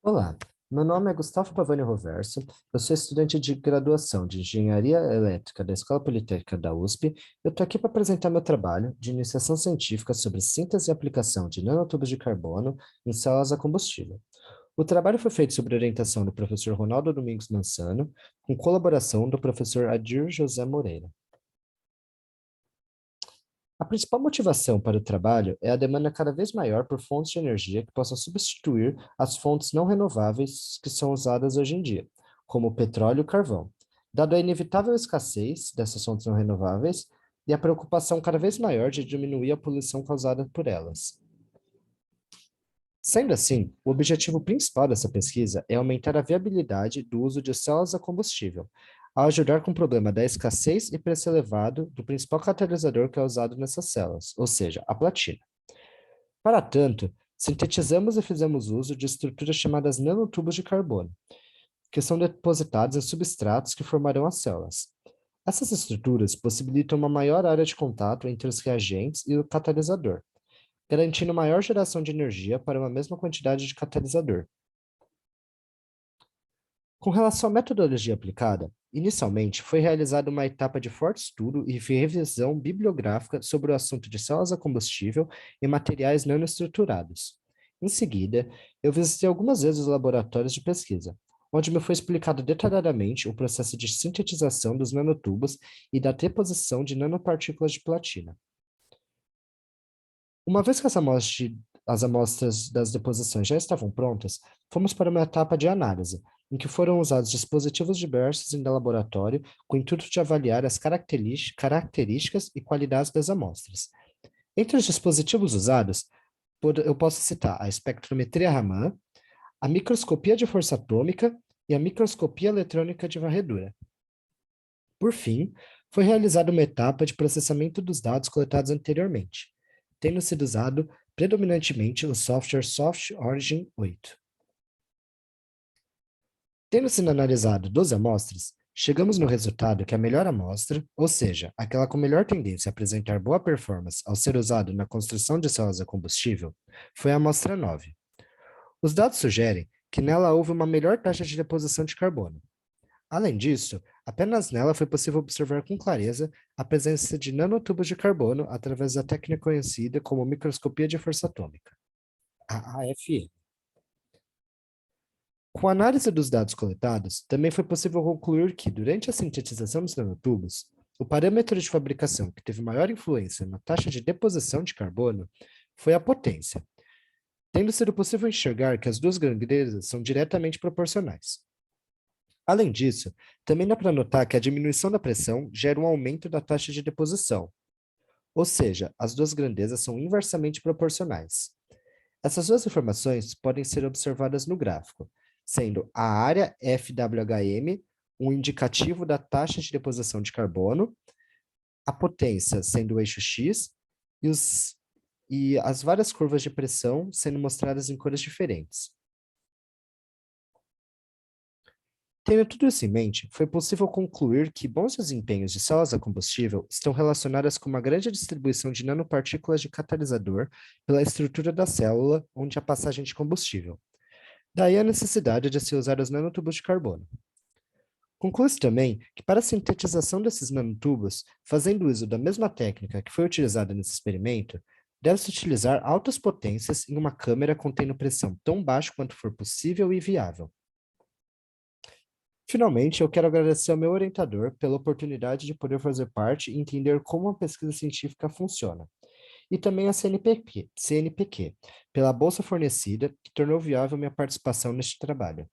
Olá, meu nome é Gustavo Pavani Roverso, eu sou estudante de graduação de Engenharia Elétrica da Escola Politécnica da USP. Eu estou aqui para apresentar meu trabalho de iniciação científica sobre síntese e aplicação de nanotubos de carbono em células a combustível. O trabalho foi feito sob orientação do professor Ronaldo Domingos Mansano, com colaboração do professor Adir José Moreira. A principal motivação para o trabalho é a demanda cada vez maior por fontes de energia que possam substituir as fontes não renováveis que são usadas hoje em dia, como o petróleo e o carvão. Dado a inevitável escassez dessas fontes não renováveis e a preocupação cada vez maior de diminuir a poluição causada por elas. Sendo assim, o objetivo principal dessa pesquisa é aumentar a viabilidade do uso de células a combustível, ao ajudar com o problema da escassez e preço elevado do principal catalisador que é usado nessas células, ou seja, a platina. Para tanto, sintetizamos e fizemos uso de estruturas chamadas nanotubos de carbono, que são depositados em substratos que formarão as células. Essas estruturas possibilitam uma maior área de contato entre os reagentes e o catalisador, garantindo maior geração de energia para uma mesma quantidade de catalisador. Com relação à metodologia aplicada, inicialmente foi realizada uma etapa de forte estudo e revisão bibliográfica sobre o assunto de células a combustível e materiais nanoestruturados. Em seguida, eu visitei algumas vezes os laboratórios de pesquisa, onde me foi explicado detalhadamente o processo de sintetização dos nanotubos e da deposição de nanopartículas de platina. Uma vez que as amostras das deposições já estavam prontas, fomos para uma etapa de análise, em que foram usados dispositivos diversos em laboratório com o intuito de avaliar as características e qualidades das amostras. Entre os dispositivos usados, eu posso citar a espectrometria Raman, a microscopia de força atômica e a microscopia eletrônica de varredura. Por fim, foi realizada uma etapa de processamento dos dados coletados anteriormente, tendo sido usado predominantemente o software Soft Origin 8. Tendo sido analisado 12 amostras, chegamos no resultado que a melhor amostra, ou seja, aquela com melhor tendência a apresentar boa performance ao ser usado na construção de células a combustível, foi a amostra 9. Os dados sugerem que nela houve uma melhor taxa de deposição de carbono. Além disso, apenas nela foi possível observar com clareza a presença de nanotubos de carbono através da técnica conhecida como microscopia de força atômica, a AFM. Com a análise dos dados coletados, também foi possível concluir que, durante a sintetização dos nanotubos, o parâmetro de fabricação que teve maior influência na taxa de deposição de carbono foi a potência, tendo sido possível enxergar que as duas grandezas são diretamente proporcionais. Além disso, também dá para notar que a diminuição da pressão gera um aumento da taxa de deposição, ou seja, as duas grandezas são inversamente proporcionais. Essas duas informações podem ser observadas no gráfico, sendo a área FWHM um indicativo da taxa de deposição de carbono, a potência sendo o eixo X e as várias curvas de pressão sendo mostradas em cores diferentes. Tendo tudo isso em mente, foi possível concluir que bons desempenhos de células a combustível estão relacionadas com uma grande distribuição de nanopartículas de catalisador pela estrutura da célula onde há passagem de combustível. Daí a necessidade de se usar os nanotubos de carbono. Conclui-se também que para a sintetização desses nanotubos, fazendo uso da mesma técnica que foi utilizada nesse experimento, deve-se utilizar altas potências em uma câmara contendo pressão tão baixa quanto for possível e viável. Finalmente, eu quero agradecer ao meu orientador pela oportunidade de poder fazer parte e entender como a pesquisa científica funciona, e também a CNPq, pela bolsa fornecida, que tornou viável minha participação neste trabalho.